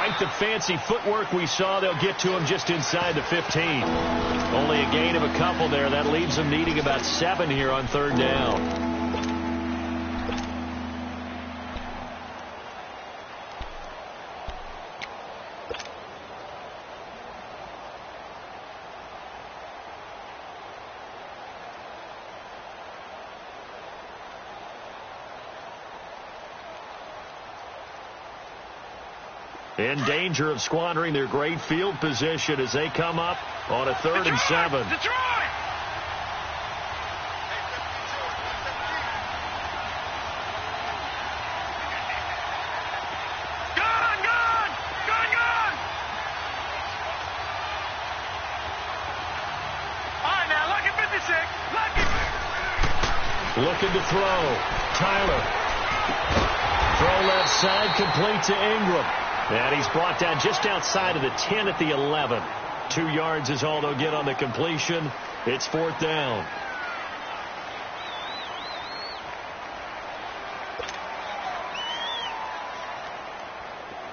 Despite the fancy footwork we saw, they'll get to him just inside the 15. Only a gain of a couple there. That leaves them needing about 7 here on third down. In danger of squandering their great field position as they come up on a 3rd and 7. Detroit! Gone! All right, now, lucky 56. Lucky. Looking to throw. Tyler. Throw left side, complete to Ingram. And he's brought down just outside of the 10 at the 11. 2 yards is all they'll get on the completion. It's 4th down.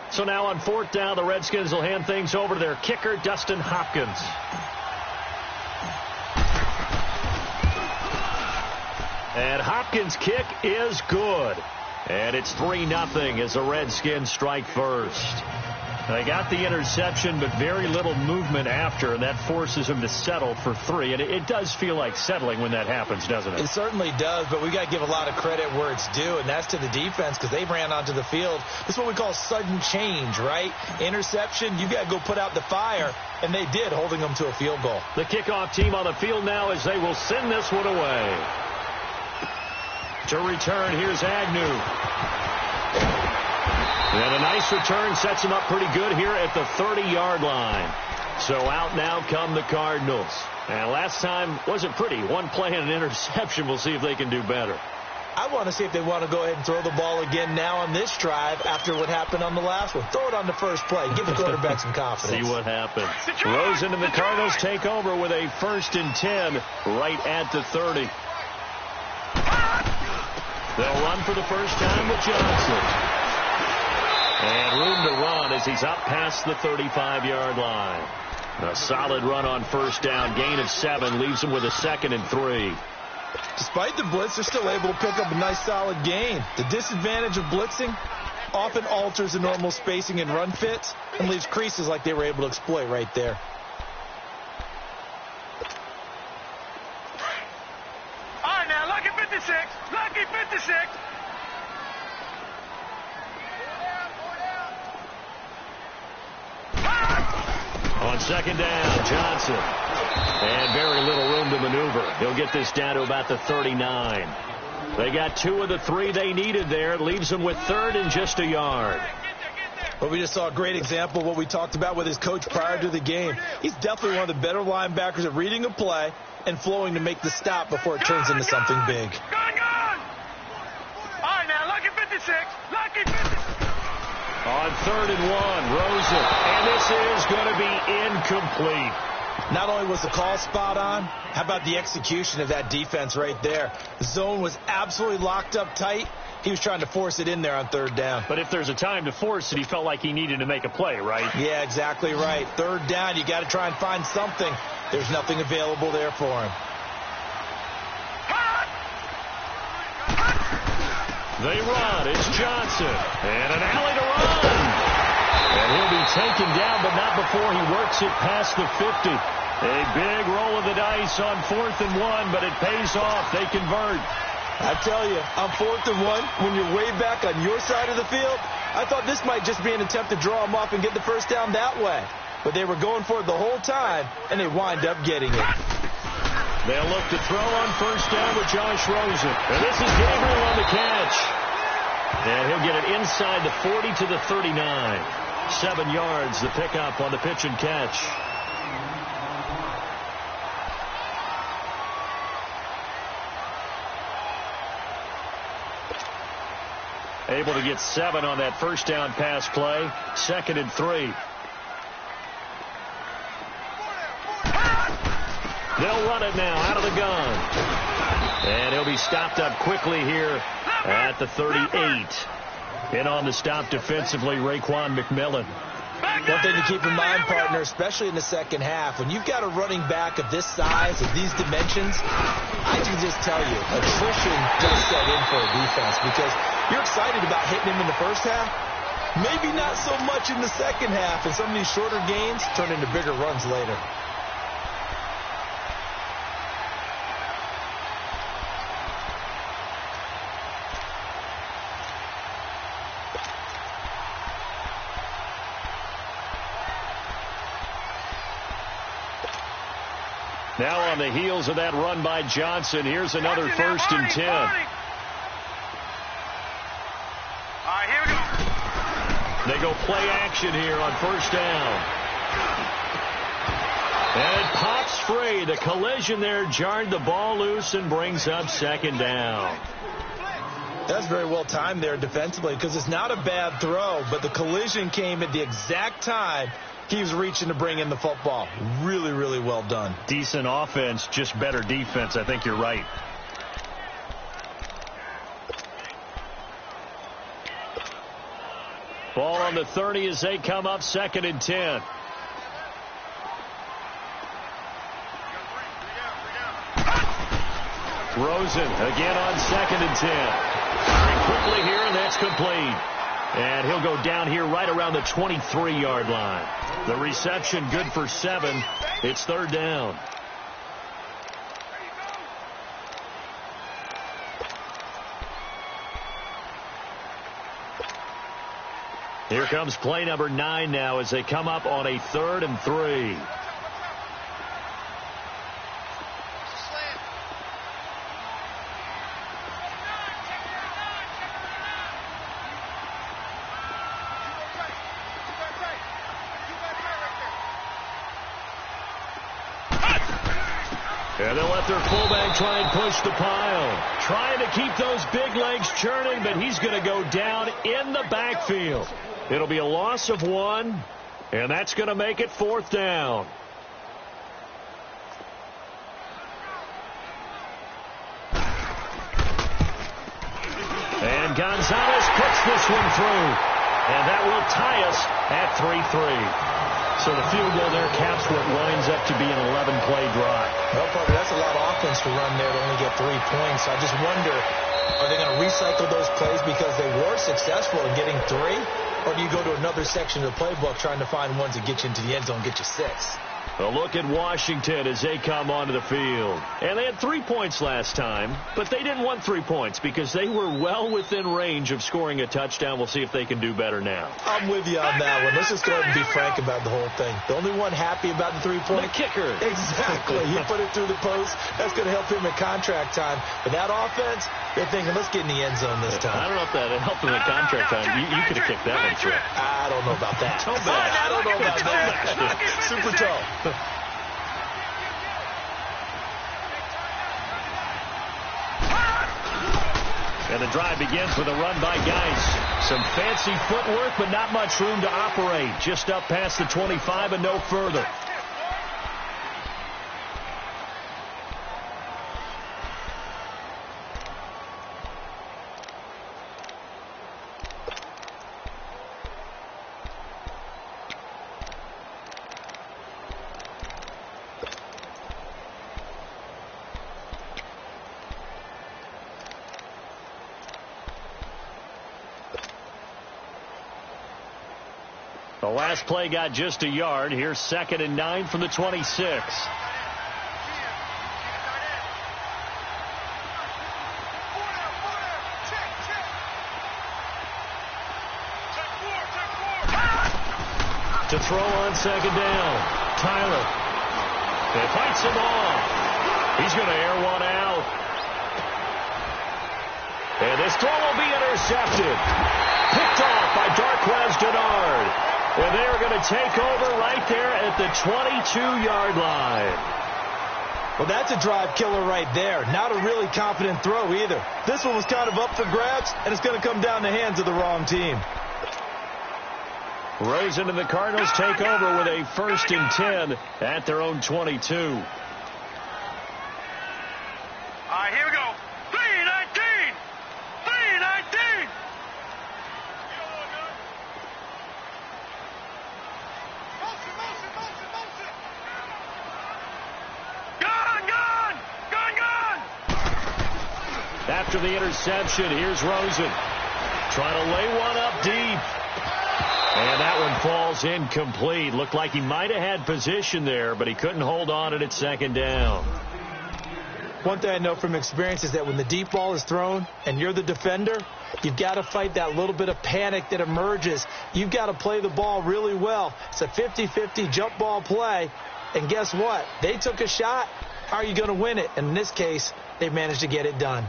So now on 4th down, the Redskins will hand things over to their kicker, Dustin Hopkins. And Hopkins' kick is good. And it's 3-0 as the Redskins strike first. They got the interception, but very little movement after, and that forces them to settle for 3. And it does feel like settling when that happens, doesn't it? It certainly does, but we got to give a lot of credit where it's due, and that's to the defense because they ran onto the field. This is what we call sudden change, right? Interception, you got to go put out the fire, and they did, holding them to a field goal. The kickoff team on the field now as they will send this one away. To return, here's Agnew. And a nice return sets him up pretty good here at the 30-yard line. So out now come the Cardinals. And last time wasn't pretty. One play and an interception. We'll see if they can do better. I want to see if they want to go ahead and throw the ball again now on this drive after what happened on the last one. Throw it on the first play. Give the quarterback some confidence. See what happens. Rosen and the Cardinals take over with a 1st and 10 right at the 30. They'll run for the first time with Johnson. And room to run as he's up past the 35-yard line. A solid run on 1st down. Gain of 7 leaves him with a 2nd and 3. Despite the blitz, they're still able to pick up a nice solid gain. The disadvantage of blitzing often alters the normal spacing and run fits and leaves creases like they were able to exploit right there. All right, now, lucky 56. Lucky 56. On 2nd down, Johnson. And very little room to maneuver. He'll get this down to about the 39. They got 2 of the 3 they needed there. It leaves them with 3rd and just a yard. Well, we just saw a great example of what we talked about with his coach prior to the game. He's definitely one of the better linebackers at reading a play and flowing to make the stop before it turns into something big. Gone! All right, now, lucky 56. Lucky 56. On 3rd and 1, Rosen. And this is going to be incomplete. Not only was the call spot on, how about the execution of that defense right there? The zone was absolutely locked up tight. He was trying to force it in there on 3rd down. But if there's a time to force it, he felt like he needed to make a play, right? Yeah, exactly right. 3rd down, you got to try and find something. There's nothing available there for him. They run. It's Johnson. And an alley to run. And he'll be taken down, but not before he works it past the 50. A big roll of the dice on 4th and 1, but it pays off. They convert. I tell you, on 4th and 1, when you're way back on your side of the field, I thought this might just be an attempt to draw him off and get the first down that way. But they were going for it the whole time, and they wind up getting it. They'll look to throw on 1st down with Josh Rosen. And this is Gabriel on the catch. And he'll get it inside the 40 to the 39. 7 yards, the pickup on the pitch and catch. Able to get 7 on that 1st down pass play. 2nd and 3. They'll run it now out of the gun. And he'll be stopped up quickly here at the 38. In on the stop defensively, Raekwon McMillan. One thing to keep in mind, partner, especially in the second half, when you've got a running back of this size, of these dimensions, I can just tell you, attrition does set in for a defense because you're excited about hitting him in the first half. Maybe not so much in the second half, and some of these shorter gains turn into bigger runs later. Now on the heels of that run by Johnson, here's another 1st and 10. All right, here we go. They go play action here on 1st down. And it pops free. The collision there jarred the ball loose and brings up 2nd down. That's very well timed there defensively because it's not a bad throw, but the collision came at the exact time he was reaching to bring in the football. Really, really well done. Decent offense, just better defense. I think you're right. Ball on the 30 as they come up 2nd and 10. Rosen again on 2nd and 10. Very quickly here, and that's complete. And he'll go down here right around the 23-yard line. The reception good for 7. It's 3rd down. Here comes play number 9 now as they come up on a 3rd and 3. And they'll let their fullback try and push the pile. Trying to keep those big legs churning, but he's going to go down in the backfield. It'll be a loss of 1, and that's going to make it 4th down. And Gonzalez puts this one through. And that will tie us at 3-3. So the field goal there caps what winds up to be an 11-play drive. Well, partner, that's a lot of offense to run there to only get 3 points. I just wonder, are they going to recycle those plays because they were successful in getting 3? Or do you go to another section of the playbook trying to find ones that get you into the end zone and get you 6? A look at Washington as they come onto the field. And they had 3 points last time, but they didn't want 3 points because they were well within range of scoring a touchdown. We'll see if they can do better now. I'm with you on that one. Let's just go ahead and be frank about the whole thing. The only one happy about the 3-point? The kicker. Exactly. He put it through the post. That's going to help him at contract time. But that offense, they're thinking, let's get in the end zone this time. I don't know if that helped him at contract time. You could have kicked that one through. I don't know about that. Toe back. I don't know about that. Super toe. And the drive begins with a run by Geis. Some fancy footwork, but not much room to operate. Just up past the 25 and no further. The last play got just a yard. Here's 2nd and 9 from the 26. To throw on 2nd down. Tyler. It fights him off. He's going to air one out. And this throw will be intercepted. Picked off by Darquez Denard. And they are going to take over right there at the 22-yard line. Well, that's a drive killer right there. Not a really confident throw either. This one was kind of up for grabs, and it's going to come down the hands of the wrong team. Rosen and the Cardinals take over with a 1st and 10 at their own 22. All right, here we go. 3-19. 3-19. After the interception, here's Rosen. Trying to lay one up deep. And that one falls incomplete. Looked like he might have had position there, but he couldn't hold on at second down. One thing I know from experience is that when the deep ball is thrown and you're the defender, you've got to fight that little bit of panic that emerges. You've got to play the ball really well. It's a 50-50 jump ball play. And guess what? They took a shot. How are you going to win it? And in this case, they managed to get it done.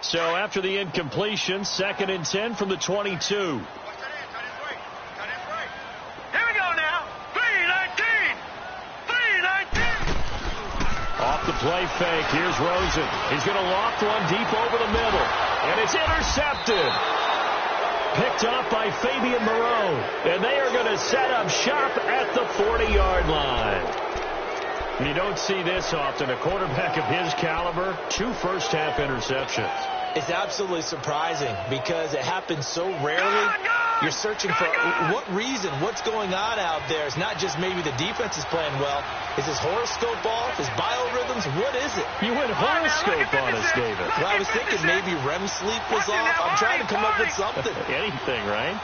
So after the incompletion, 2nd and 10 from the 22. Off the play fake, here's Rosen. He's going to loft one deep over the middle. And it's intercepted. Picked up by Fabian Moreau. And they are going to set up shop at the 40-yard line. You don't see this often. A quarterback of his caliber, 2 first-half interceptions. It's absolutely surprising because it happens so rarely. You're searching for what reason, what's going on out there. It's not just maybe the defense is playing well. Is his horoscope off? His biorhythms? What is it? You went horoscope on us, David. Well, I was thinking maybe REM sleep was off. I'm trying to come up with something. Anything, right?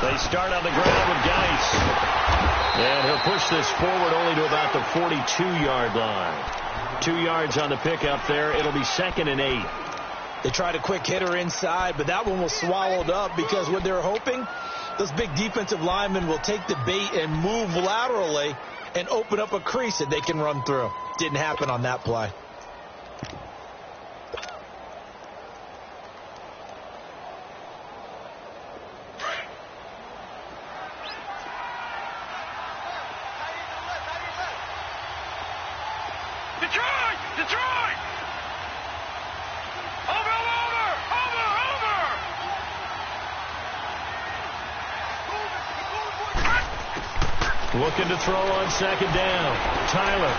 They start on the ground with Geis. And he'll push this forward only to about the 42-yard line. 2 yards on the pickup there. It'll be 2nd and 8. They tried a quick hitter inside, but that one was swallowed up because what they're hoping, those big defensive linemen will take the bait and move laterally and open up a crease that they can run through. Didn't happen on that play. Looking to throw on 2nd down. Tyler.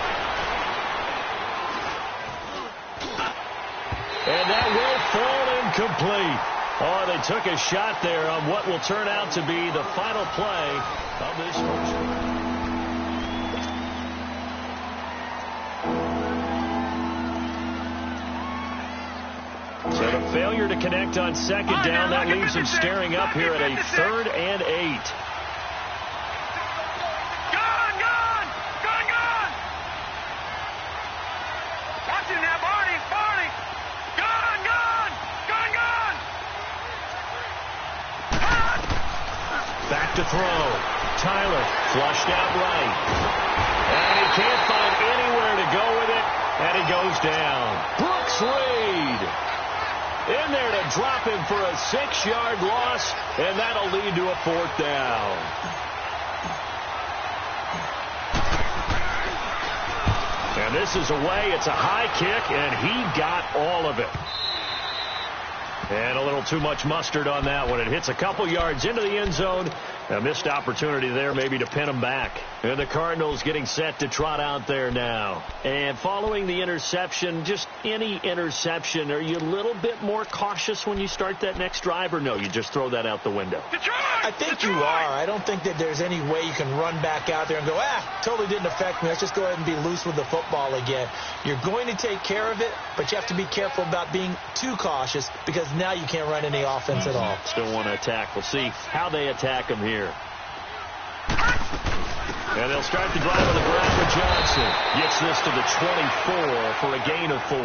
And that will fall incomplete. Oh, they took a shot there on what will turn out to be the final play of this first quarter. So the failure to connect on 2nd down, that leaves him staring up here at a 3rd and 8. Back to throw. Tyler flushed out right. And he can't find anywhere to go with it. And he goes down. Brooks Reed in there to drop him for a 6-yard loss. And that'll lead to a 4th down. And this is away. It's a high kick. And he got all of it. And a little too much mustard on that one. It hits a couple yards into the end zone. A missed opportunity there maybe to pin him back. And the Cardinals getting set to trot out there now. And following the interception, just any interception, are you a little bit more cautious when you start that next drive, or no, you just throw that out the window? I think you are. I don't think that there's any way you can run back out there and go, totally didn't affect me. Let's just go ahead and be loose with the football again. You're going to take care of it, but you have to be careful about being too cautious because now you can't run any offense at all. Still want to attack. We'll see how they attack him here. And they'll start the drive on the ground with Johnson. Gets this to the 24 for a gain of 4.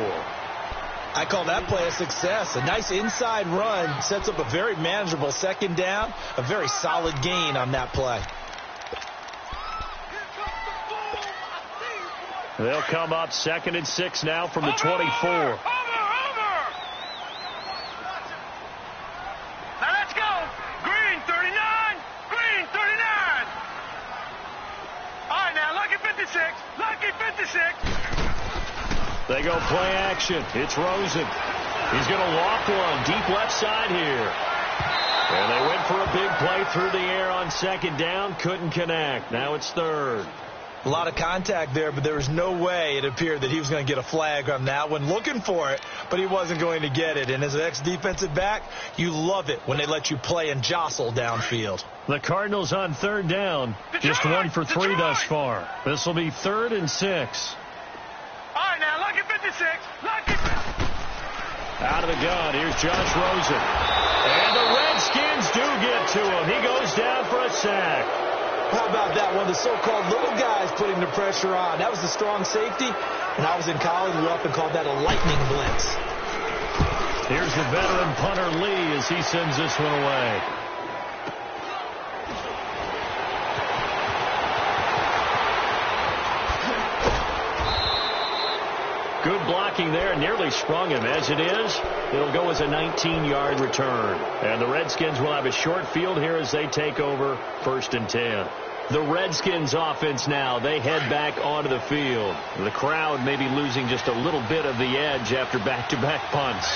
I call that play a success. A nice inside run sets up a very manageable 2nd down. A very solid gain on that play. They'll come up 2nd and 6 now from the 24. They go play action. It's Rosen. He's going to loft one deep left side here. And they went for a big play through the air on 2nd down. Couldn't connect. Now it's 3rd. A lot of contact there, but there was no way it appeared that he was going to get a flag on that one. Looking for it, but he wasn't going to get it. And as an ex-defensive back, you love it when they let you play and jostle downfield. The Cardinals on third down. Just 1 for 3 thus far. This will be 3rd and 6. All right, now, lucky 56. Lucky. Out of the gun, here's Josh Rosen. And the Redskins do get to him. He goes down for a sack. How about that? One of the so-called little guys putting the pressure on. That was the strong safety. When I was in college, we often called that a lightning blitz. Here's the veteran punter Lee as he sends this one away. Good blocking there, nearly sprung him. As it is, it'll go as a 19-yard return. And the Redskins will have a short field here as they take over 1st and 10. The Redskins offense now, they head back onto the field. The crowd may be losing just a little bit of the edge after back-to-back punts.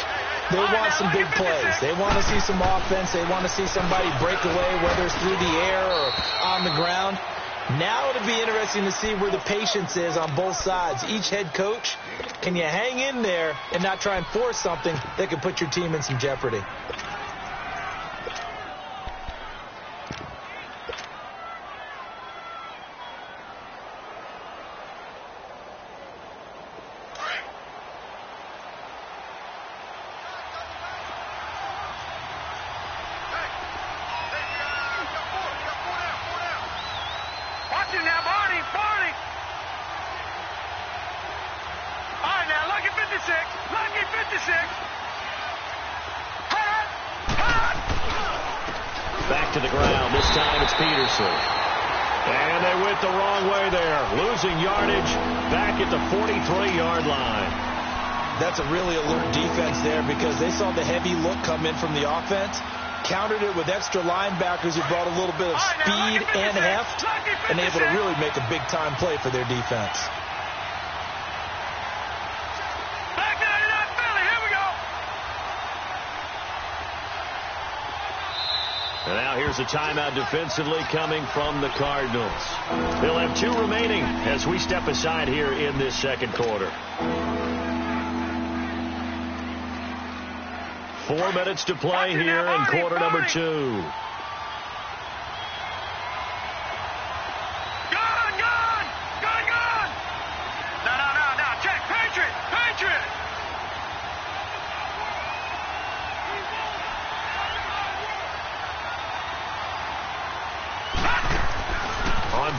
They want some big plays. They want to see some offense. They want to see somebody break away, whether it's through the air or on the ground. Now it'll be interesting to see where the patience is on both sides. Each head coach, can you hang in there and not try and force something that could put your team in some jeopardy? Back to the ground. This time it's Peterson. And they went the wrong way there. Losing yardage back at the 43-yard line. That's a really alert defense there because they saw the heavy look come in from the offense, countered it with extra linebackers who brought a little bit of speed and heft, and able to really make a big-time play for their defense. And now here's a timeout defensively coming from the Cardinals. They'll have 2 remaining as we step aside here in this second quarter. 4 minutes to play here in quarter number 2.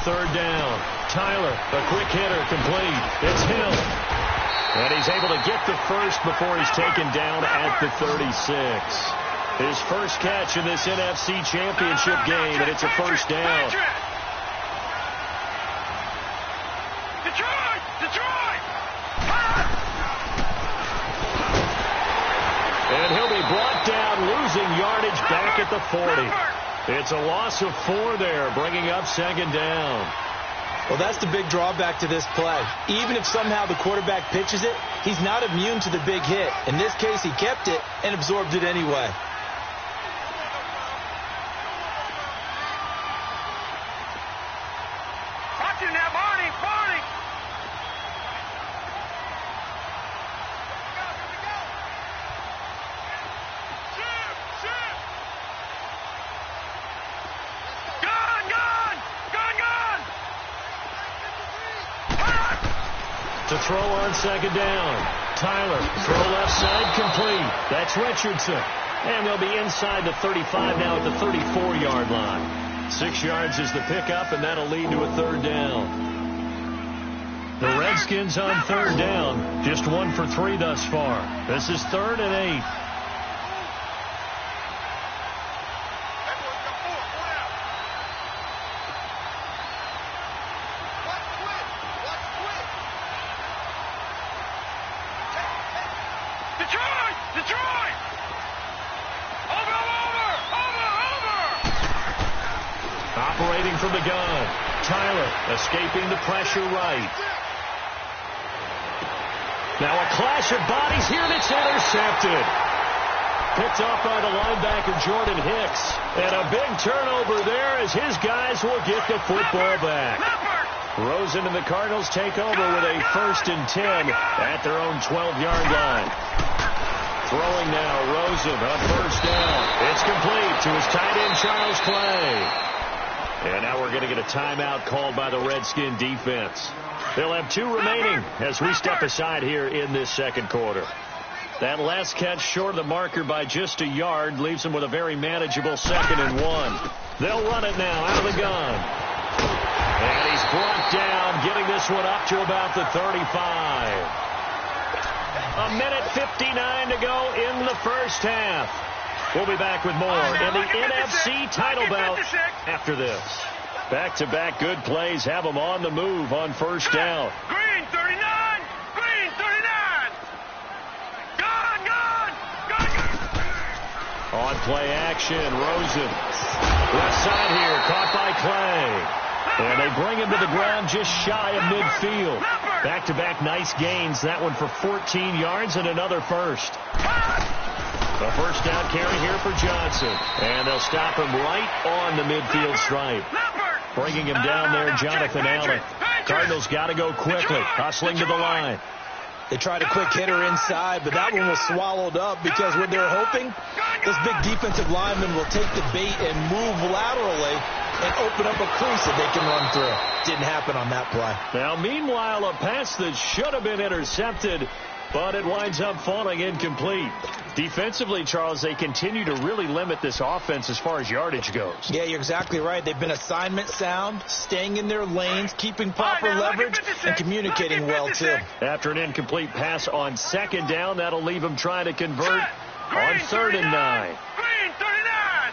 Third down. Tyler, a quick hitter, complete. It's Hill. And he's able to get the first before he's taken down at the 36. His first catch in this NFC Championship game, and it's a first down. Detroit! And he'll be brought down, losing yardage back at the 40. It's a loss of 4 there, bringing up second down. Well, that's the big drawback to this play. Even if somehow the quarterback pitches it, he's not immune to the big hit. In this case, he kept it and absorbed it anyway. Watching now, Barney! To throw on second down. Tyler, throw left side, complete. That's Richardson. And they'll be inside the 35 now at the 34-yard line. 6 yards is the pickup, and that'll lead to a third down. The Redskins on third down. Just 1 for 3 thus far. This is 3rd and 8. Detroit! Over! Operating from the gun. Tyler escaping the pressure right. Now a clash of bodies here, and it's intercepted. Picked off by the linebacker Jordan Hicks. And a big turnover there as his guys will get the football back. Rosen and the Cardinals take over with a 1st and 10 at their own 12-yard line. Throwing now, Rosen on 1st down. It's complete to his tight end, Charles Clay. And now we're going to get a timeout called by the Redskin defense. They'll have 2 remaining as we step aside here in this 2nd quarter. That last catch short of the marker by just a yard leaves them with a very manageable 2nd and 1. They'll run it now out of the gun. And he's brought down, getting this one up to about the 35. A minute 59 to go in the first half. We'll be back with more in the NFC title bout after this. Back-to-back good plays have them on the move on 1st down. Green 39! Green 39! Gone, gone, gone, gone! On play action, Rosen. Left side here, caught by Clay. And they bring him to the ground just shy of midfield. Back-to-back nice gains. That one for 14 yards and another first. A 1st down carry here for Johnson. And they'll stop him right on the midfield stripe. Bringing him down there, Jonathan Allen. Cardinals got to go quickly. Hustling to the line. They tried a quick hitter inside, but that one was swallowed up because what they're hoping, this big defensive lineman will take the bait and move laterally and open up a crease that they can run through. Didn't happen on that play. Now, meanwhile, a pass that should have been intercepted, but it winds up falling incomplete. Defensively, Charles, they continue to really limit this offense as far as yardage goes. Yeah, you're exactly right. They've been assignment sound, staying in their lanes, keeping proper leverage, and communicating well, too. After an incomplete pass on 2nd down, that'll leave them trying to convert on 3rd and 9. Green 39!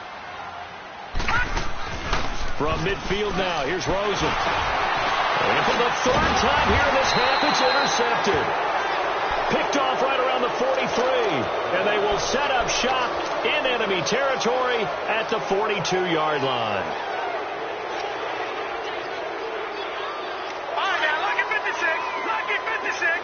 From midfield now, here's Rosen. And for the 3rd time here in this half, it's intercepted. Picked off right around the 43, and they will set up shop in enemy territory at the 42-yard line. All right, now, lucky 56, lucky 56.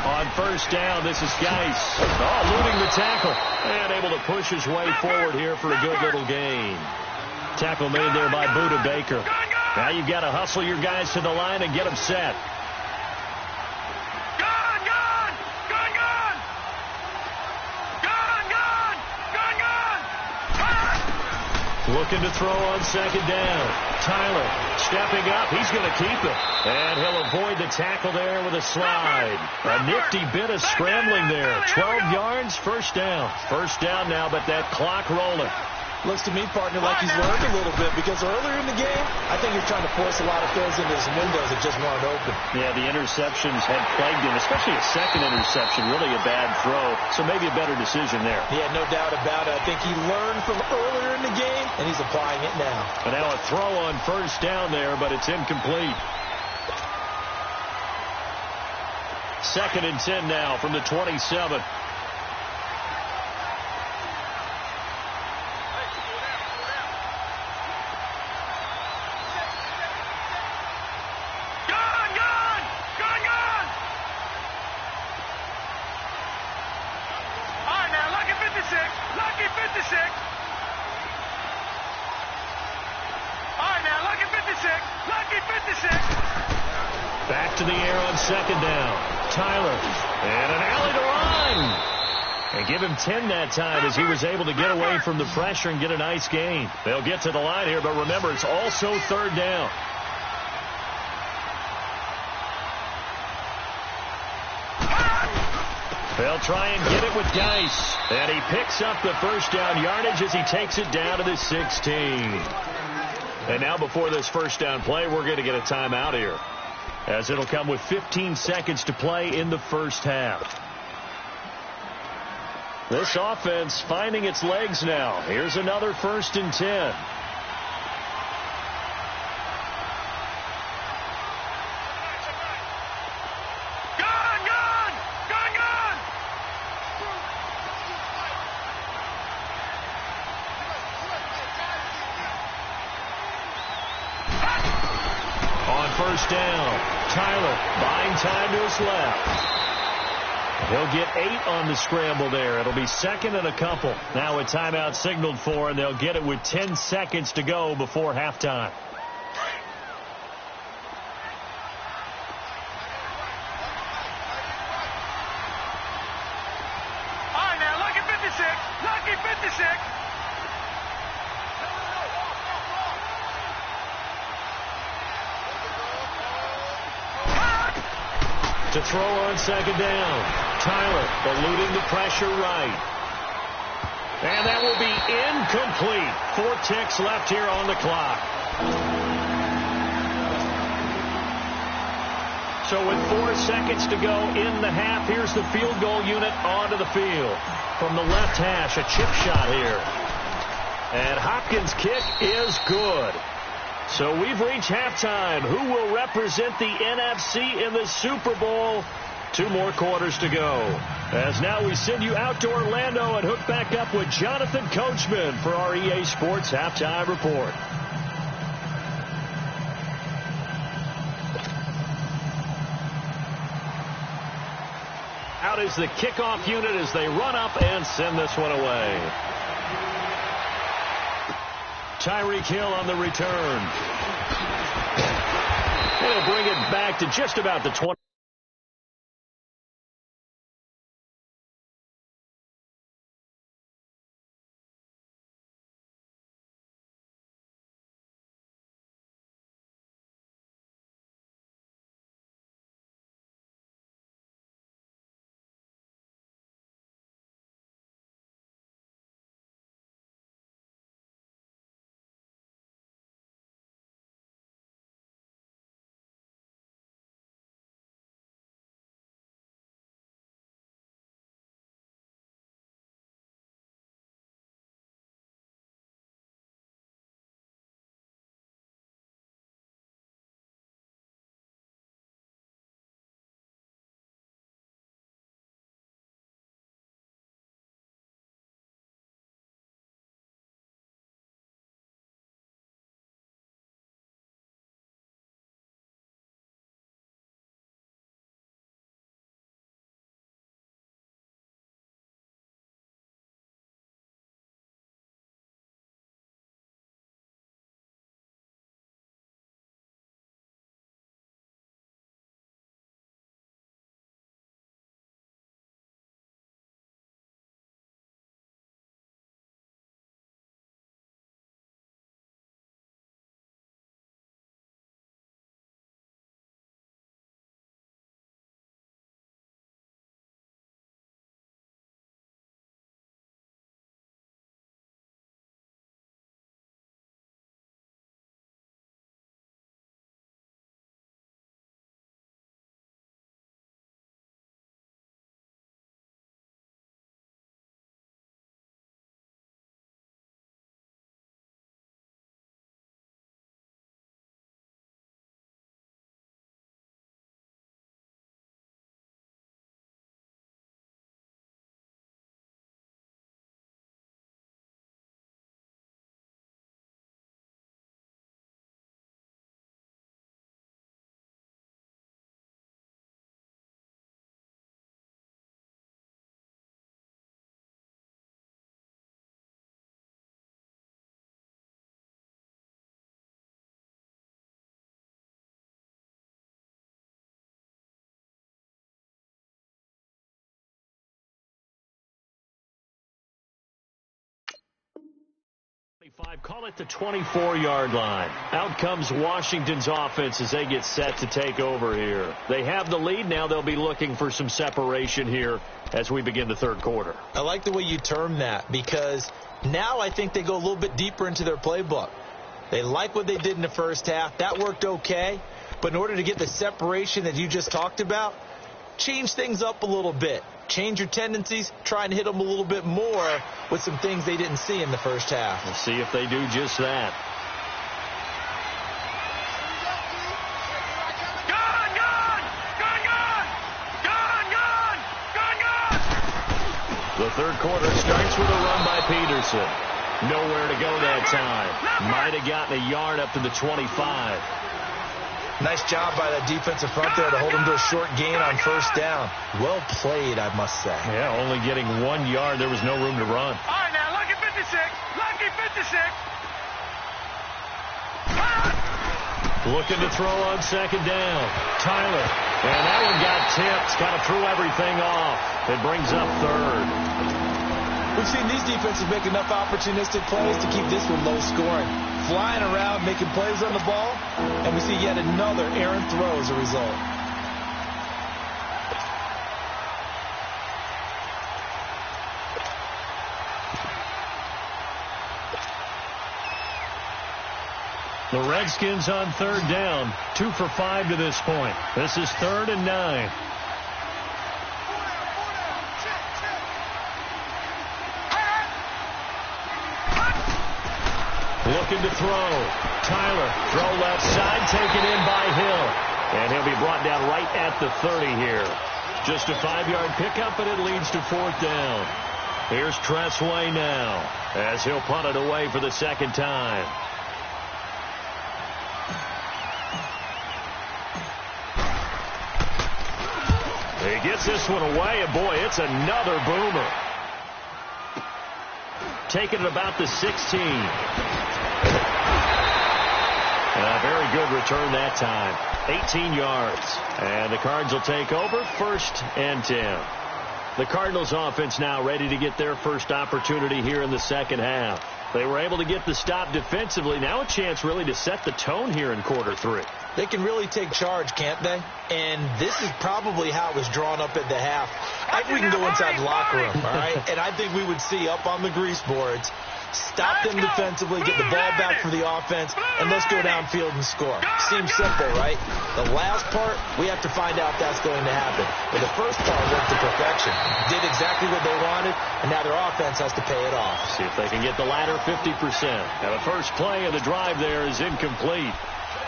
On 1st down, this is Geis. Eluding the tackle, and able to push his way forward here for a good little gain. Tackle made there by Buda Baker. Now you've got to hustle your guys to the line and get them set. Gone, gone, gone, gone. Gone, gone, gone, gone. Looking to throw on 2nd down. Tyler stepping up. He's going to keep it. And he'll avoid the tackle there with a slide. A nifty bit of scrambling there. 12 yards, 1st down. 1st down now, but that clock rolling. Looks to me, partner, like he's learned a little bit because earlier in the game, I think he was trying to force a lot of throws into his windows that just weren't open. Yeah, the interceptions had plagued him, especially a 2nd interception, really a bad throw. So maybe a better decision there. Yeah, no doubt about it. I think he learned from earlier in the game, and he's applying it now. And now a throw on 1st down there, but it's incomplete. 2nd and 10 now from the 27. Back to the air on 2nd down. Tyler. And an alley to run. And give him 10 that time as he was able to get away from the pressure and get a nice gain. They'll get to the line here, but remember, it's also 3rd down. They'll try and get it with Geis. And he picks up the 1st down yardage as he takes it down to the 16. And now before this 1st down play, we're going to get a timeout here, as it'll come with 15 seconds to play in the 1st half. This offense finding its legs now. Here's another 1st and 10. On 1st down, Tyler buying time to his left. He'll get 8 on the scramble there. It'll be second and a couple. Now a timeout signaled for, and they'll get it with 10 seconds to go before halftime. All right, now, lucky 56. Lucky 56. To throw on second down. Tyler eluding the pressure right. And that will be incomplete. 4 ticks left here on the clock. So with 4 seconds to go in the half, here's the field goal unit onto the field. From the left hash, a chip shot here. And Hopkins' kick is good. So we've reached halftime. Who will represent the NFC in the Super Bowl? 2 more quarters to go. As now we send you out to Orlando and hook back up with Jonathan Coachman for our EA Sports Halftime Report. Out is the kickoff unit as they run up and send this one away. Tyreek Hill on the return. He'll bring it back to just about the 20. Call it the 24-yard line. Out comes Washington's offense as they get set to take over here. They have the lead. Now they'll be looking for some separation here as we begin the third quarter. I like the way you term that because now I think they go a little bit deeper into their playbook. They like what they did in the first half. That worked okay. But in order to get the separation that you just talked about, change things up a little bit. Change your tendencies, try and hit them a little bit more with some things they didn't see in the first half. We'll see if they do just that. The third quarter starts with a run by Peterson. Nowhere to go that time. Might have gotten a yard up to the 25. Nice job by that defensive front there to hold him to a short gain on first down. Well played, I must say. Yeah, only getting 1 yard. There was no room to run. All right, now, lucky 56. Lucky 56. Looking to throw on second down. Tyler. And that one got tipped. Kind of threw everything off. It brings up third. We've seen these defenses make enough opportunistic plays to keep this one low scoring. Flying around, making plays on the ball, and we see yet another errant throw as a result. The Redskins on third down. 2 for 5 to this point. This is 3rd and 9. Looking to throw. Tyler, throw left side, taken in by Hill. And he'll be brought down right at the 30 here. Just a 5-yard pickup, and it leads to 4th down. Here's Tressway now, as he'll punt it away for the second time. He gets this one away, and boy, it's another boomer. Taking it about the 16. A very good return that time. 18 yards. And the Cards will take over 1st and 10. The Cardinals offense now ready to get their first opportunity here in the second half. They were able to get the stop defensively. Now a chance really to set the tone here in quarter 3. They can really take charge, can't they? And this is probably how it was drawn up at the half. I think we can go inside the locker room, all right? And I think we would see up on the grease boards, stop them defensively, get the ball back for the offense, and let's go downfield and score. Seems simple, right? The last part, we have to find out if that's going to happen. But the first part worked to perfection. Did exactly what they wanted, and now their offense has to pay it off. See if they can get the latter 50%. Now the first play of the drive there is incomplete.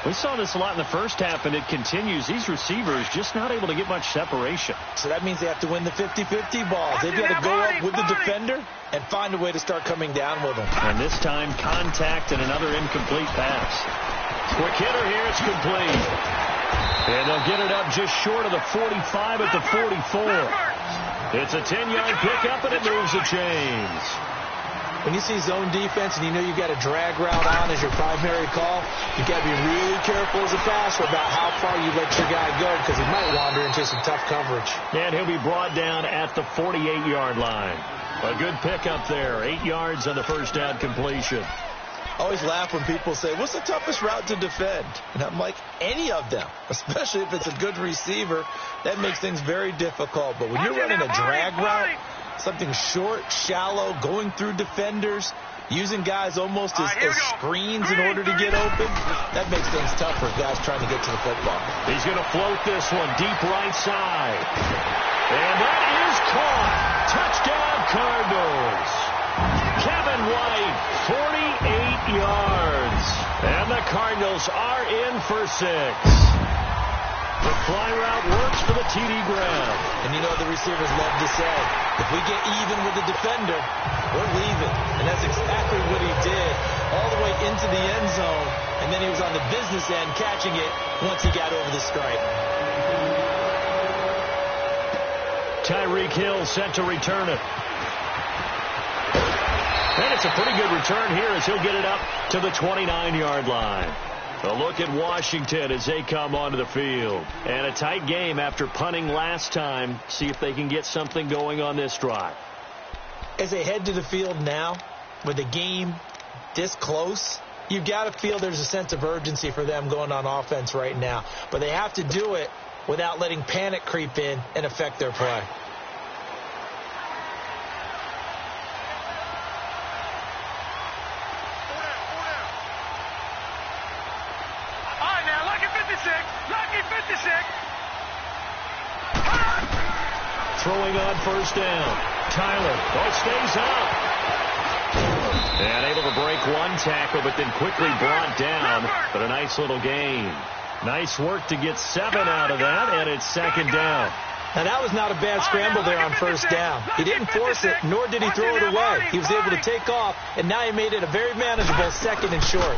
We saw this a lot in the first half, and it continues. These receivers just not able to get much separation. So that means they have to win the 50-50 balls. They've got to go up with the defender and find a way to start coming down with them. And this time, contact and another incomplete pass. Quick hitter here. It's complete. And they'll get it up just short of the 45 at the 44. It's a 10-yard pickup, and it moves the chains. When you see zone defense and you know you've got a drag route on as your primary call, you've got to be really careful as a passer about how far you let your guy go because he might wander into some tough coverage. And he'll be brought down at the 48-yard line. A good pickup there. 8 yards on the first down completion. I always laugh when people say, what's the toughest route to defend? And I'm like, any of them, especially if it's a good receiver. That makes things very difficult. But when you're running a drag route, something short, shallow, going through defenders, using guys almost as screens in order to get open, that makes things tough for guys trying to get to the football. He's going to float this one deep right side. And that is caught. Touchdown, Cardinals. Kevin White, 48 yards. And the Cardinals are in for 6. The fly route works for the TD grab. And you know the receivers love to say, if we get even with the defender, we're leaving. And that's exactly what he did all the way into the end zone. And then he was on the business end catching it once he got over the stripe. Tyreek Hill set to return it. And it's a pretty good return here as he'll get it up to the 29-yard line. A look at Washington as they come onto the field. And a tight game after punting last time. See if they can get something going on this drive. As they head to the field now, with the game this close, you've got to feel there's a sense of urgency for them going on offense right now. But they have to do it without letting panic creep in and affect their play. Throwing on first down. Tyler. Stays up. And able to break one tackle, but then quickly brought down. But a nice little gain. Nice work to get 7 out of that, and it's second down. Now, that was not a bad scramble there on first down. He didn't force it, nor did he throw it away. He was able to take off, and now he made it a very manageable 2nd and short.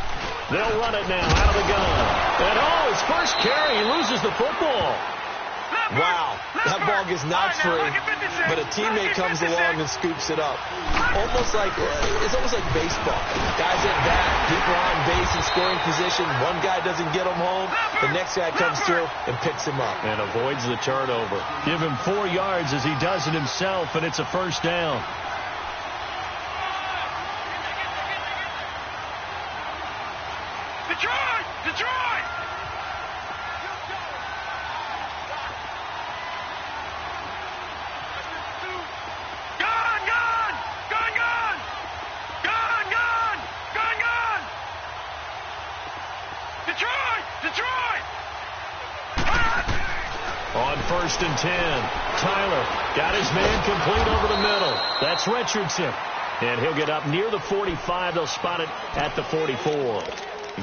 They'll run it now out of the gun. And his first carry, he loses the football. Wow, that ball gets knocked free, but a teammate comes along and scoops it up. It's almost like baseball. Guys at bat, people on base in scoring position. One guy doesn't get him home. The next guy comes through and picks him up. And avoids the turnover. Give him 4 yards as he does it himself, and it's a first down. Detroit! Detroit! On 1st and 10, Tyler got his man complete over the middle. That's Richardson. And he'll get up near the 45. They'll spot it at the 44.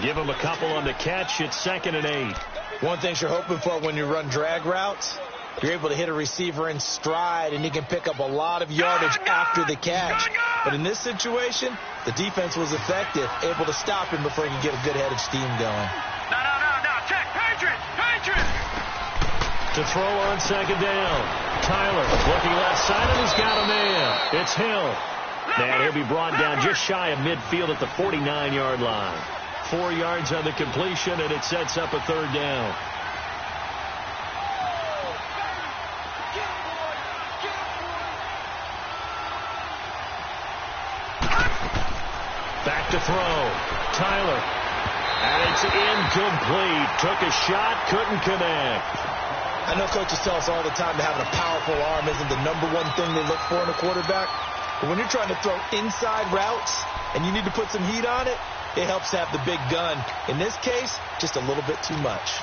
Give him a couple on the catch. It's 2nd and 8. One thing you're hoping for when you run drag routes, you're able to hit a receiver in stride, and he can pick up a lot of yardage after the catch. But in this situation, the defense was effective, able to stop him before he could get a good head of steam going. No. Check. Patriots! To throw on 2nd down. Tyler looking left side, and he's got a man. It's Hill. And he'll be brought down just shy of midfield at the 49-yard line. 4 yards on the completion, and it sets up a 3rd down. Back to throw. Tyler. And it's incomplete. Took a shot, couldn't connect. I know coaches tell us all the time that having a powerful arm isn't the #1 thing they look for in a quarterback. But when you're trying to throw inside routes and you need to put some heat on it, it helps to have the big gun. In this case, just a little bit too much.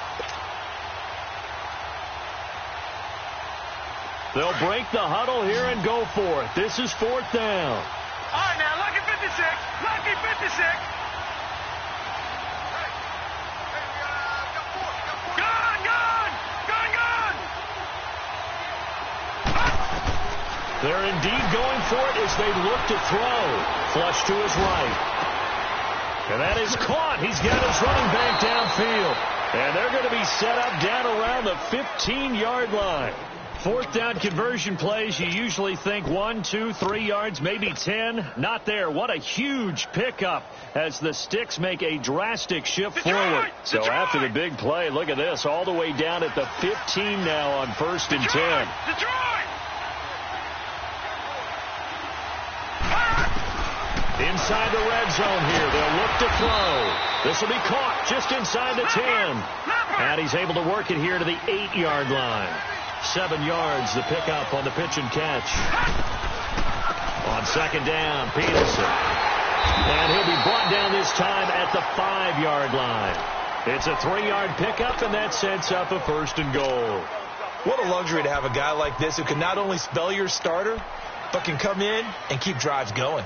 They'll break the huddle here and go for it. This is 4th down. All right, now, lucky 56. Lucky 56. They're indeed going for it as they look to throw. Flush to his right. And that is caught. He's got his running back downfield. And they're going to be set up down around the 15-yard line. 4th down conversion plays, you usually think 1, 2, 3 yards, maybe 10. Not there. What a huge pickup as the Sticks make a drastic shift forward. So after the big play, look at this, all the way down at the 15 now on 1st and 10. Inside the red zone here. They'll look to throw. This will be caught just inside the 10. And he's able to work it here to the 8-yard line. 7 yards, the pickup on the pitch and catch. On 2nd down, Peterson. And he'll be brought down this time at the 5-yard line. It's a 3-yard pickup, and that sets up a 1st and goal. What a luxury to have a guy like this who can not only spell your starter, but can come in and keep drives going.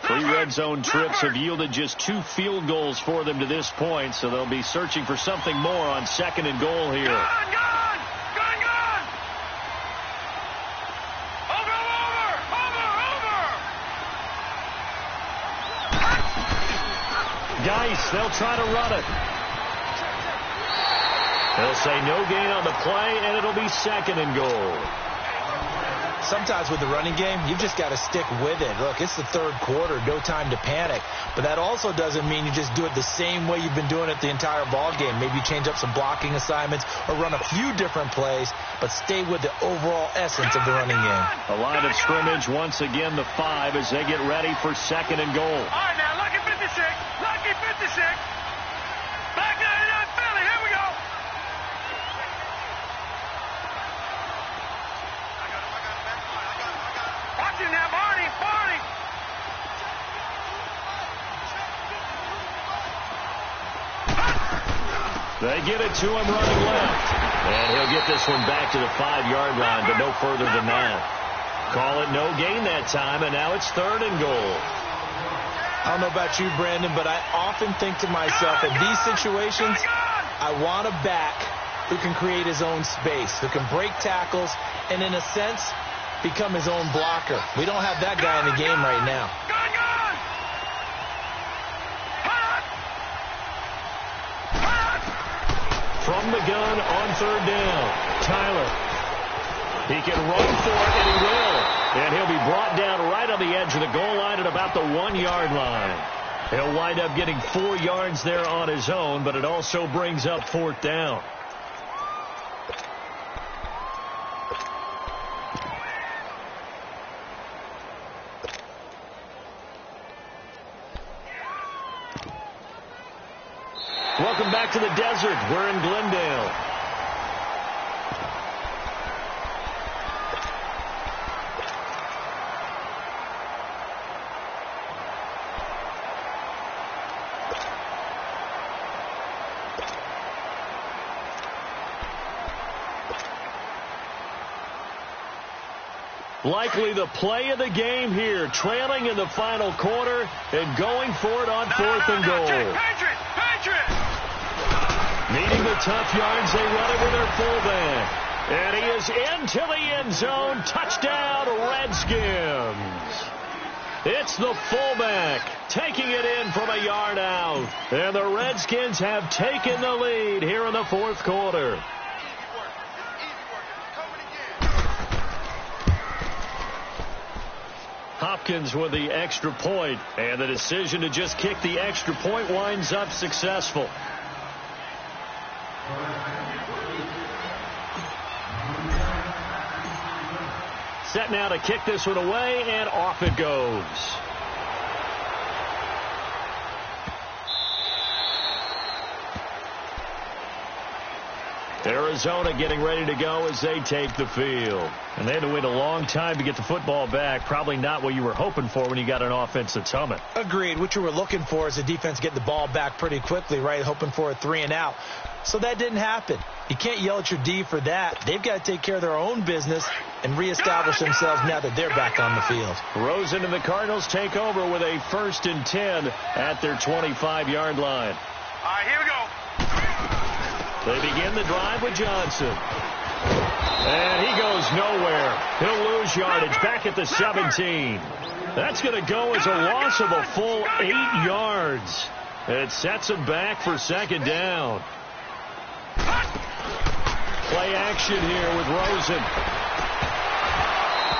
3 red zone trips have yielded just 2 field goals for them to this point, so they'll be searching for something more on 2nd and goal here. Gun! Over! Geis, they'll try to run it. They'll say no gain on the play, and it'll be 2nd and goal. Sometimes with the running game, you've just got to stick with it. Look, it's the 3rd quarter, no time to panic. But that also doesn't mean you just do it the same way you've been doing it the entire ball game. Maybe you change up some blocking assignments or run a few different plays, but stay with the overall essence of the running game. A line of scrimmage, once again, the 5 as they get ready for 2nd and goal. All right, now, lucky 56. Lucky 56. Back 99 Philly. Here we go. Watch him now, Barney. They get it to him running left. And he'll get this one back to the 5-yard line, but no further than that. Call it no gain that time, and now it's 3rd and goal. I don't know about you, Brandon, but I often think to myself, in these situations, I want a back who can create his own space, who can break tackles, and in a sense, become his own blocker. We don't have that guy in the game right now. from the gun on third down. Tyler. He can run for it, and he will. And he'll be brought down right on the edge of the goal line at about the 1-yard line. He'll wind up getting 4 yards there on his own, but it also brings up fourth down. Welcome back to the desert. We're in Glendale. Likely the play of the game here, trailing in the final quarter and going for it on fourth and goal. Needing the tough yards, they run it with their fullback. And he is into the end zone. Touchdown, Redskins. It's the fullback taking it in from a yard out. And the Redskins have taken the lead here in the fourth quarter. Hopkins with the extra point, and the decision to just kick the extra point winds up successful. Set now to kick this one away, and off it goes. Arizona getting ready to go as they take the field. And they had to wait a long time to get the football back. Probably not what you were hoping for when you got an offense that's humming. Agreed. What you were looking for is a defense getting the ball back pretty quickly, right? Hoping for a 3-and-out. So that didn't happen. You can't yell at your D for that. They've got to take care of their own business and reestablish themselves now that they're back on the field. Rosen and the Cardinals take over with a 1st and 10 at their 25-yard line. All right, here we go. They begin the drive with Johnson. And he goes nowhere. He'll lose yardage back at the 17. That's going to go as a loss of a full 8 yards. It sets him back for second down. Play action here with Rosen.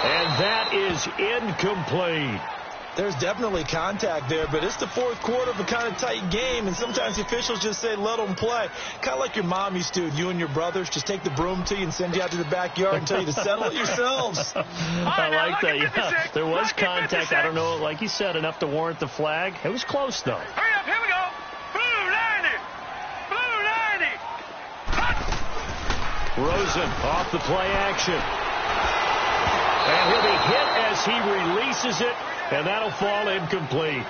And that is incomplete. There's definitely contact there, but it's the fourth quarter of a kind of tight game, and sometimes the officials just say, let them play. Kind of like your mom used to, you and your brothers, just take the broom to you and send you out to the backyard and tell you to settle it yourselves. I like that. Yeah. There was contact. I don't know, like you said, enough to warrant the flag. It was close, though. Hurry up, here we go. Blue 90. Blue 90. Rosen off the play action. And he'll be hit as he releases it, and that'll fall incomplete.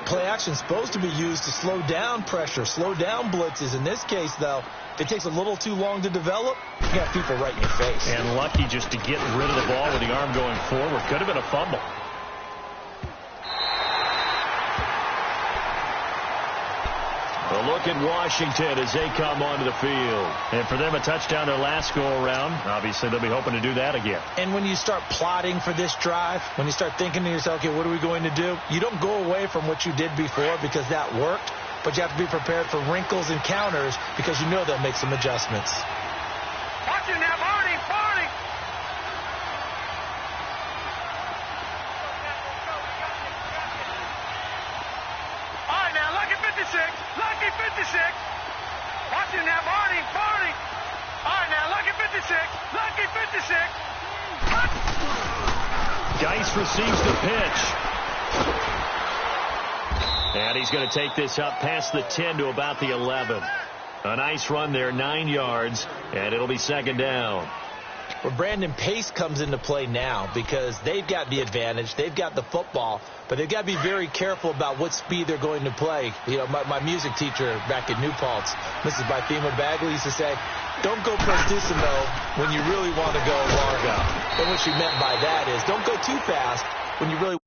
Play action is supposed to be used to slow down pressure, slow down blitzes. In this case, though, if it takes a little too long to develop, you got people right in your face. And lucky just to get rid of the ball with the arm going forward. Could have been a fumble. A look at Washington as they come onto the field. And for them, a touchdown their last go-around. Obviously, they'll be hoping to do that again. And when you start plotting for this drive, when you start thinking to yourself, okay, what are we going to do? You don't go away from what you did before because that worked, but you have to be prepared for wrinkles and counters because you know they'll make some adjustments. Watch it now, Barney. All right, now, lucky 56. Lucky 56. Watch it now, Barney. All right, now, lucky 56. Lucky 56. Geis receives the pitch. And he's going to take this up past the 10 to about the 11. A nice run there, 9 yards, and it'll be second down. Well, Brandon, pace comes into play now because they've got the advantage. They've got the football, but they've got to be very careful about what speed they're going to play. You know, my music teacher back at New Paltz, Mrs. Bythema Bagley, used to say, don't go prestissimo when you really want to go largo. And what she meant by that is don't go too fast when you really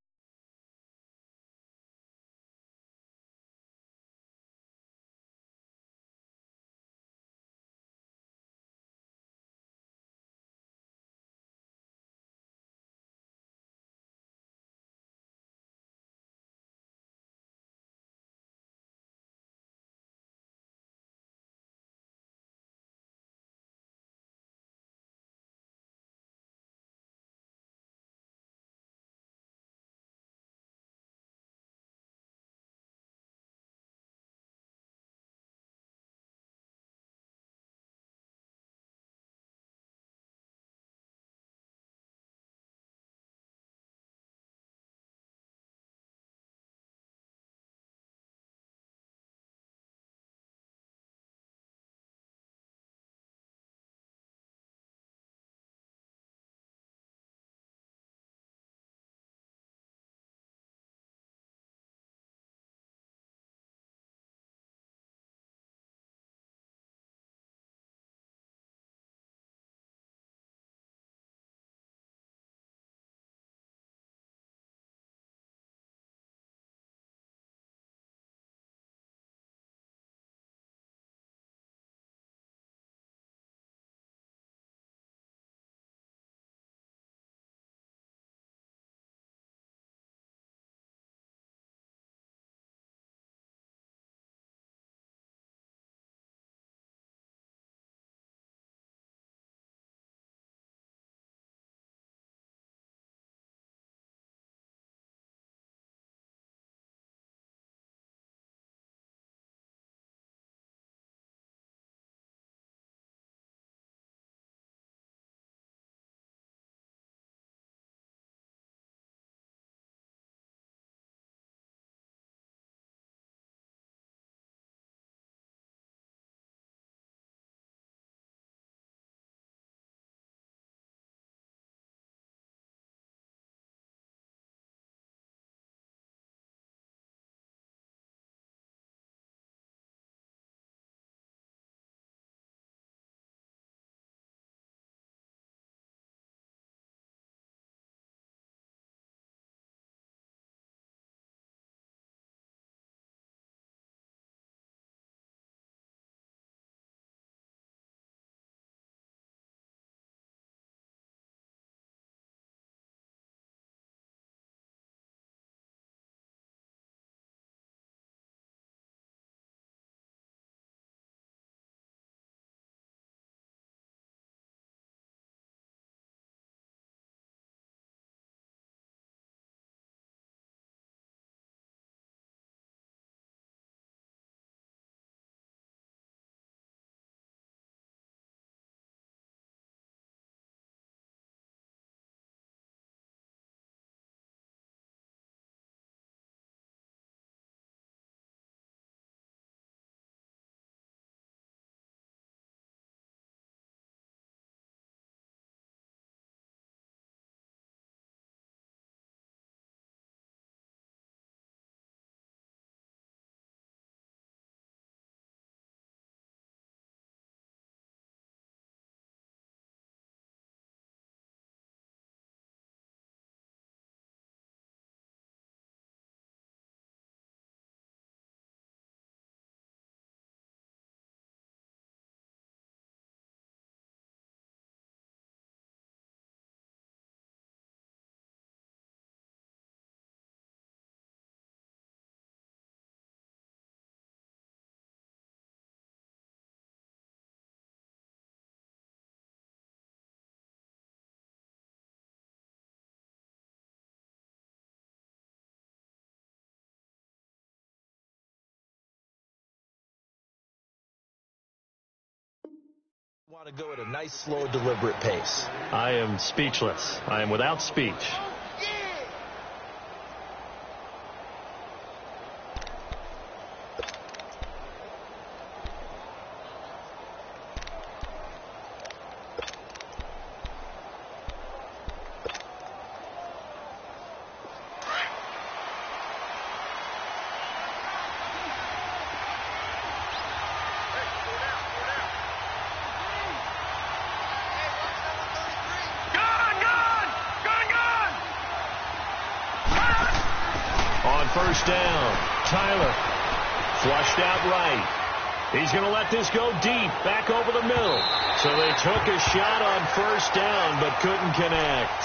want to go at a nice, slow, deliberate pace. I am speechless. I am without speech. First down. Tyler flushed out right. He's going to let this go deep, back over the middle. So they took a shot on first down, but couldn't connect.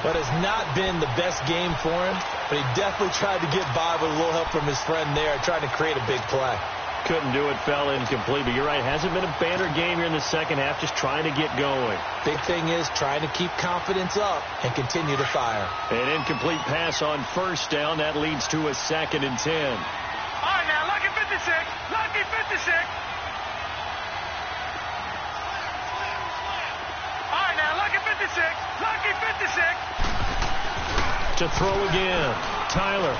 But it's not been the best game for him, but he definitely tried to get by with a little help from his friend there, trying to create a big play. Couldn't do it, fell incomplete, but you're right, hasn't been a banner game here in the second half, just trying to get going. Big thing is trying to keep confidence up and continue to fire. An incomplete pass on first down, that leads to a 2nd and 10. All right, now, lucky 56, lucky 56. All right, now, lucky 56, lucky 56. To throw again, Tyler.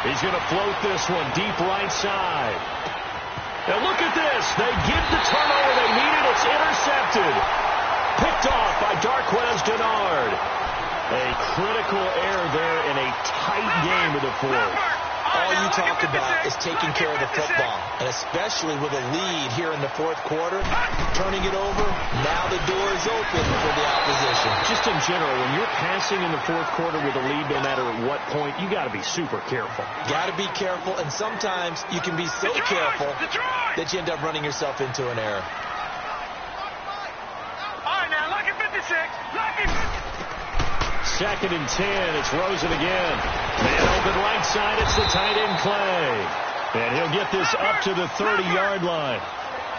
He's going to float this one deep right side. Now look at this. They get the turnover they needed. It's intercepted. Picked off by Darquez Denard. A critical error there in a tight game of the fourth. All you talk about is taking care of the football, and especially with a lead here in the fourth quarter, turning it over, now the door is open for the opposition. Just in general, when you're passing in the fourth quarter with a lead, no matter at what point, you got to be super careful. Got to be careful, and sometimes you can be so careful that you end up running yourself into an error. All right, now, lucky 56, lucky 56. 2nd and 10. It's Rosen again. Man open right side. It's the tight end Clay. And he'll get this up to the 30-yard line.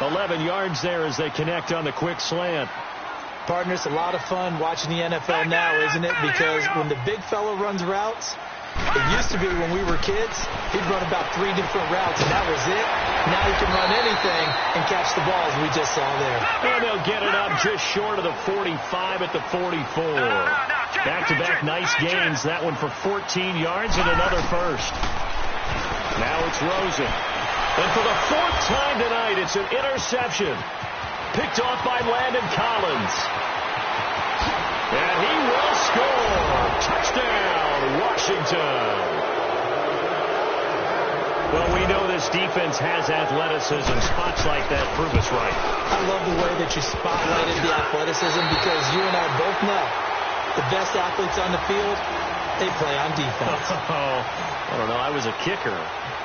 11 yards there as they connect on the quick slant. Partner, it's a lot of fun watching the NFL now, isn't it? Because when the big fella runs routes, it used to be when we were kids, he'd run about 3 different routes, and that was it. Now he can run anything and catch the balls we just saw there. And they'll get it up just short of the 45 at the 44. Back-to-back nice gains. That one for 14 yards and another first. Now it's Rosen. And for the 4th time tonight, it's an interception. Picked off by Landon Collins. And he will score. Touchdown, Washington. Well, we know this defense has athleticism. Spots like that prove us right. I love the way that you spotlighted the athleticism because you and I both know the best athletes on the field, they play on defense. Oh, I don't know. I was a kicker.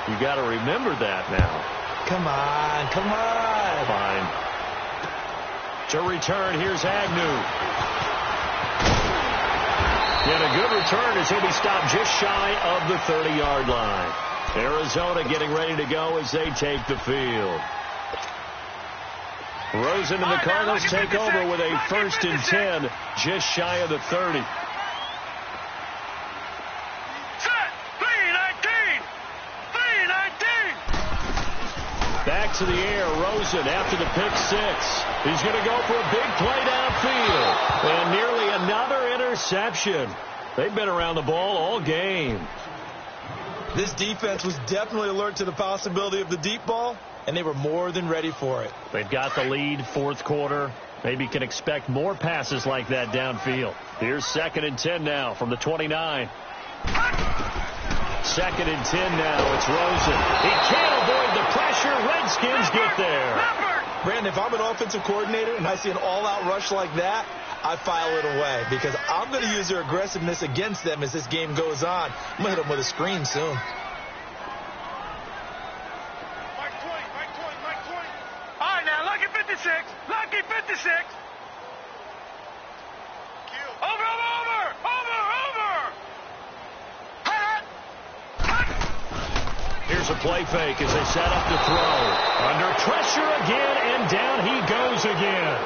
You got to remember that now. Come on, come on. Fine. To return, here's Agnew. And a good return as he'll be stopped just shy of the 30-yard line. Arizona getting ready to go as they take the field. Rosen and the Cardinals take over with a 1st and 10 just shy of the 30. Set, 3-19, 3-19. Back to the air, Rosen after the pick 6. He's going to go for a big play downfield. And nearly another interception. They've been around the ball all game. This defense was definitely alert to the possibility of the deep ball, and they were more than ready for it. They've got the lead, fourth quarter. Maybe can expect more passes like that downfield. Here's 2nd and 10 now from the 29. 2nd and 10 now. It's Rosen. He can't avoid the pressure. Redskins get there. Brandon, if I'm an offensive coordinator and I see an all-out rush like that, I file it away because I'm going to use their aggressiveness against them as this game goes on. I'm going to hit them with a screen soon. All right, now, lucky 56. Lucky 56. Over. Here's a play fake as they set up to throw. Under pressure again, and down he goes again.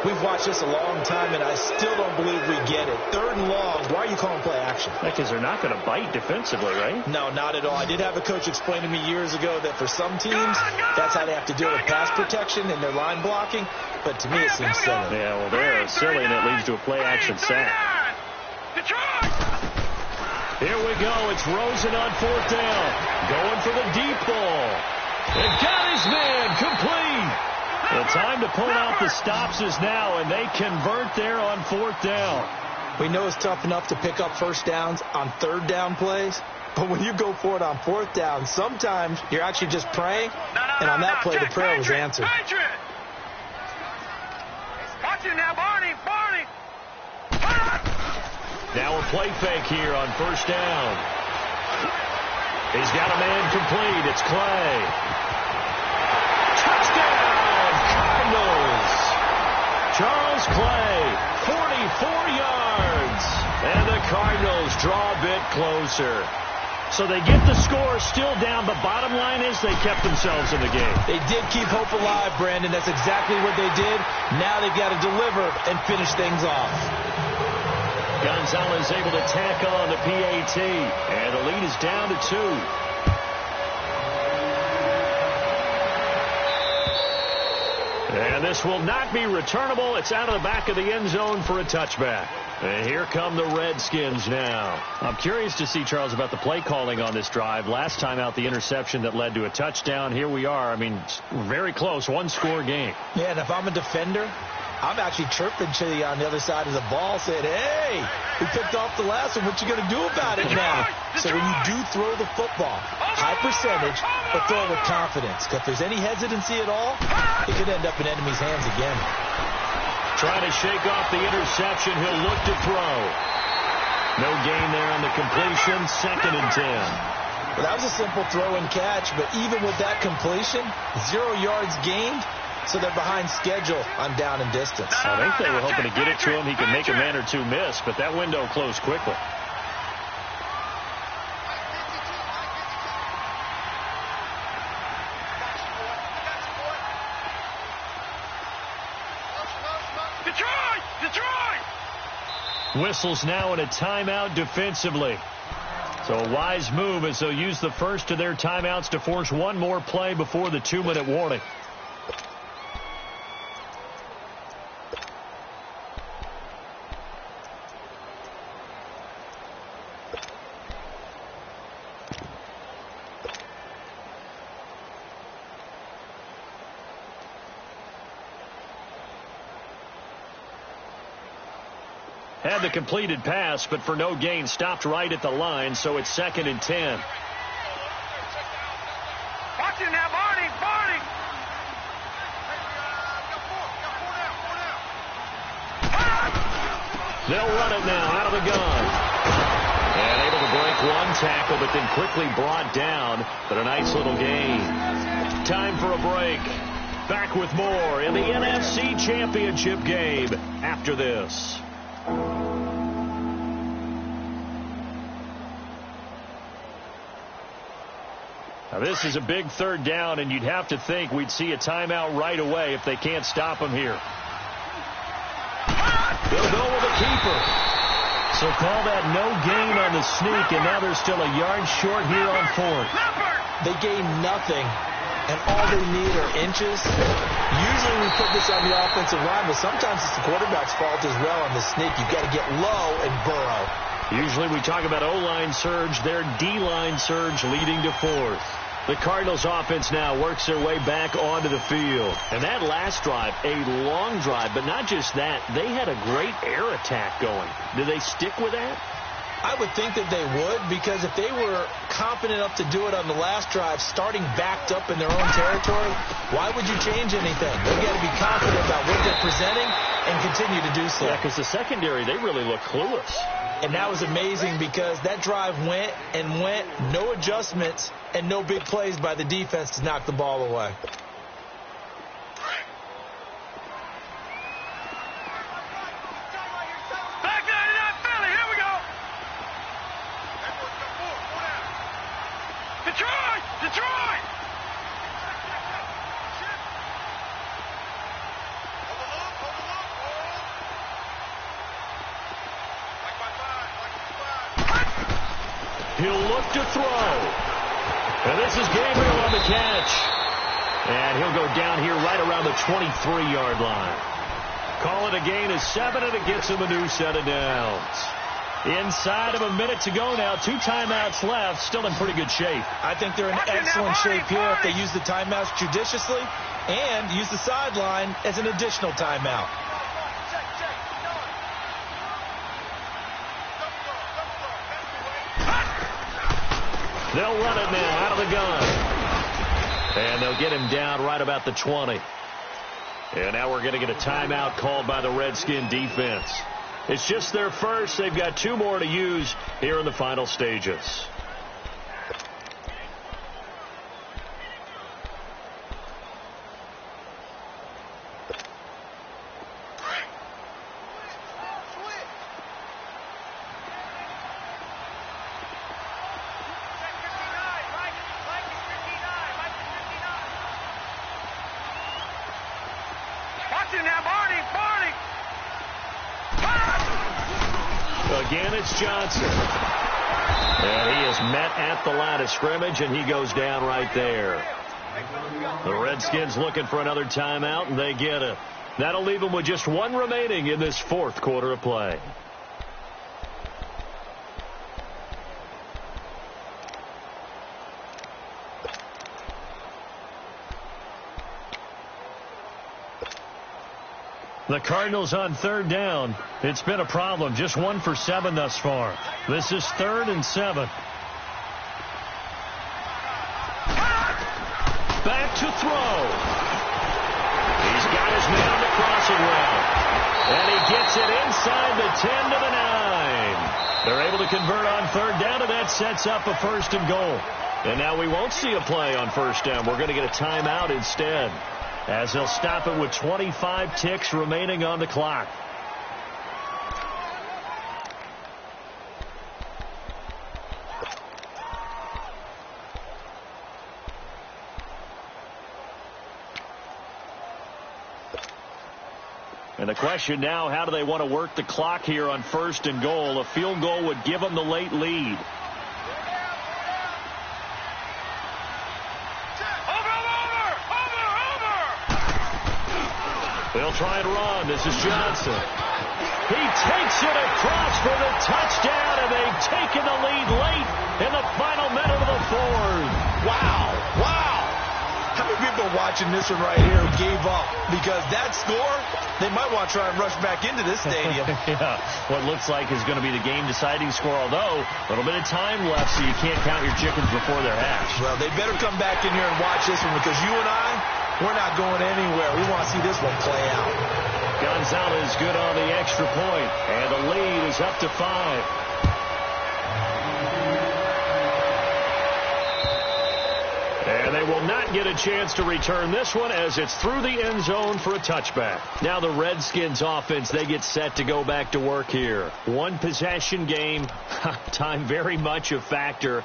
We've watched this a long time, and I still don't believe we get it. 3rd and long, why are you calling play action? Because they're not going to bite defensively, right? No, not at all. I did have a coach explain to me years ago that for some teams, that's how they have to deal with pass protection and their line blocking. But to me, it seems silly. Yeah, well, they're silly, and it leads to a play action sack. Here we go. It's Rosen on 4th down. Going for the deep ball. And got his man complete. The time to pull out the stops is now, and they convert there on 4th down. We know it's tough enough to pick up first downs on 3rd down plays, but when you go for it on 4th down, sometimes you're actually just praying, and on that play, the prayer was answered. Watch him now, Barney. Now a play fake here on 1st down. He's got a man complete. It's Clay. Touchdown, Cardinals. Charles Clay, 44 yards. And the Cardinals draw a bit closer. So they get the score still down, but bottom line is they kept themselves in the game. They did keep hope alive, Brandon. That's exactly what they did. Now they've got to deliver and finish things off. Gonzalez able to tack on the PAT, and the lead is down to 2. And this will not be returnable. It's out of the back of the end zone for a touchback. And here come the Redskins now. I'm curious to see, Charles, about the play calling on this drive. Last time out, the interception that led to a touchdown. Here we are. I mean, very close, 1-score game. Yeah, and if I'm a defender, I'm actually chirping to you on the other side of the ball, saying, hey, we picked off the last one. What you going to do about it now? So when you do throw the football, high percentage, but throw it with confidence. Because if there's any hesitancy at all, it could end up in enemy's hands again. Trying to shake off the interception. He'll look to throw. No gain there on the completion. 2nd and 10. Well, that was a simple throw and catch, but even with that completion, 0 yards gained. So they're behind schedule on down and distance. I think they were hoping to get it to him. He could make a man or two miss, but that window closed quickly. Detroit! Whistles now in a timeout defensively. So a wise move as they'll use the first of their timeouts to force one more play before the 2-minute warning. Had the completed pass, but for no gain, stopped right at the line, so it's 2nd and 10. Watch him now, Barney. They'll run it now out of the gun. And able to break one tackle, but then quickly brought down. But a nice little gain. Time for a break. Back with more in the NFC Championship game after this. Now this is a big 3rd down, and you'd have to think we'd see a timeout right away if they can't stop him here. They'll go with a keeper. So call that no gain on the sneak, and now they're still a yard short here on 4th. They gain nothing, and all they need are inches. Usually we put this on the offensive line, but sometimes it's the quarterback's fault as well on the sneak. You've got to get low and burrow. Usually we talk about O-line surge, their D-line surge leading to 4th. The Cardinals offense now works their way back onto the field. And that last drive, a long drive, but not just that, they had a great air attack going. Do they stick with that? I would think that they would, because if they were confident enough to do it on the last drive, starting backed up in their own territory, why would you change anything? They've got to be confident about what they're presenting and continue to do so. Yeah, because the secondary, they really look clueless. And that was amazing because that drive went and went, no adjustments, and no big plays by the defense to knock the ball away. Back down to that Philly. Here we go. Detroit! He'll look to throw. And this is Gabriel on the catch. And he'll go down here right around the 23-yard line. Call it a gain of 7, and it gets him a new set of downs. Inside of a minute to go now. 2 timeouts left. Still in pretty good shape. I think they're in excellent shape here if they use the timeouts judiciously and use the sideline as an additional timeout. They'll run it now out of the gun. And they'll get him down right about the 20. And now we're going to get a timeout called by the Redskin defense. It's just their first. They've got 2 more to use here in the final stages. Again, it's Johnson. And he is met at the line of scrimmage, and he goes down right there. The Redskins looking for another timeout, and they get it. That'll leave them with just 1 remaining in this 4th quarter of play. The Cardinals on 3rd down. It's been a problem. Just 1 for 7 thus far. This is 3rd and 7. Back to throw. He's got his man on the crossing route. And he gets it inside the 10 to the 9. They're able to convert on 3rd down, and that sets up a 1st and goal. And now we won't see a play on 1st down. We're going to get a timeout instead, as they'll stop it with 25 ticks remaining on the clock. And the question now, how do they want to work the clock here on 1st and goal? A field goal would give them the late lead. They'll try and run. This is Johnson. He takes it across for the touchdown, and they've taken the lead late in the final minute of the 4th. Wow. Wow. How many people are watching this one right here who gave up? Because that score, they might want to try and rush back into this stadium. Yeah, what looks like is going to be the game-deciding score, although a little bit of time left, so you can't count your chickens before they're hatched. Well, they better come back in here and watch this one, because you and I, we're not going anywhere. We want to see this one play out. Gonzalez good on the extra point, and the lead is up to 5. And they will not get a chance to return this one, as it's through the end zone for a touchback. Now the Redskins offense, they get set to go back to work here. 1 possession game, time very much a factor.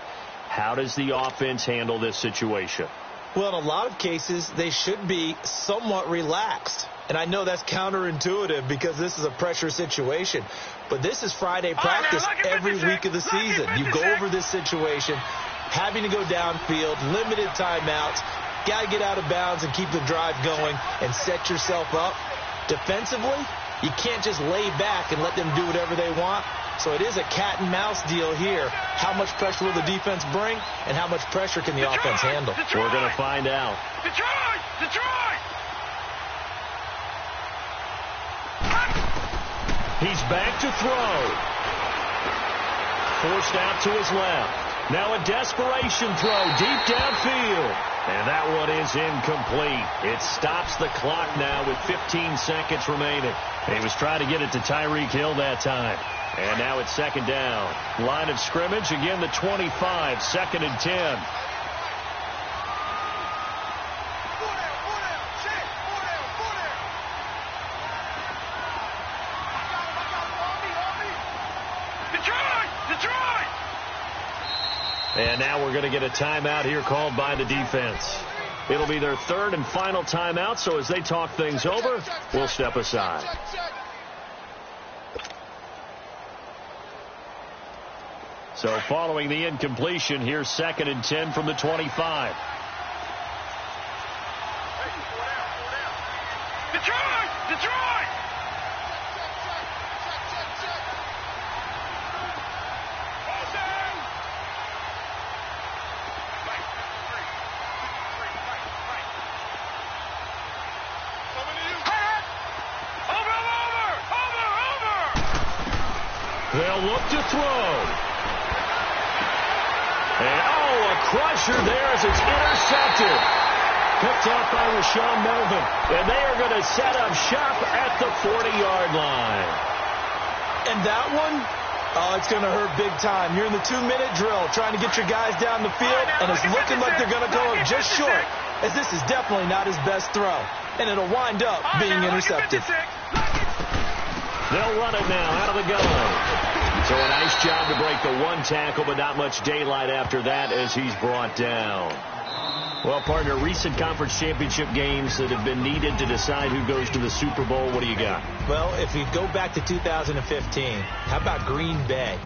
How does the offense handle this situation? Well, in a lot of cases, they should be somewhat relaxed. And I know that's counterintuitive because this is a pressure situation. But this is Friday practice every week of the season. You go over this situation, having to go downfield, limited timeouts, got to get out of bounds and keep the drive going and set yourself up. Defensively, you can't just lay back and let them do whatever they want. So it is a cat and mouse deal here. How much pressure will the defense bring, and how much pressure can the offense handle? We're going to find out. Detroit! He's back to throw. Forced out to his left. Now a desperation throw deep downfield. And that one is incomplete. It stops the clock now with 15 seconds remaining. He was trying to get it to Tyreek Hill that time. And now it's 2nd down. Line of scrimmage, again the 25, 2nd and 10. Detroit! And now we're going to get a timeout here called by the defense. It'll be their 3rd and final timeout, so as they talk things over, we'll step aside. So following the incompletion, here's 2nd and 10 from the 25. Detroit! Detroit! They'll look to throw. And, a crusher there as it's intercepted. Picked off by Rashawn Melvin. And they are going to set up shop at the 40-yard line. And that one, it's going to hurt big time. You're in the 2-minute drill trying to get your guys down the field, and it's looking like they're going to go up just short, as this is definitely not his best throw. And it'll wind up being intercepted. They'll run it now out of the gun. So a nice job to break the one tackle, but not much daylight after that as he's brought down. Well, partner, recent conference championship games that have been needed to decide who goes to the Super Bowl. What do you got? Well, if we go back to 2015, how about Green Bay?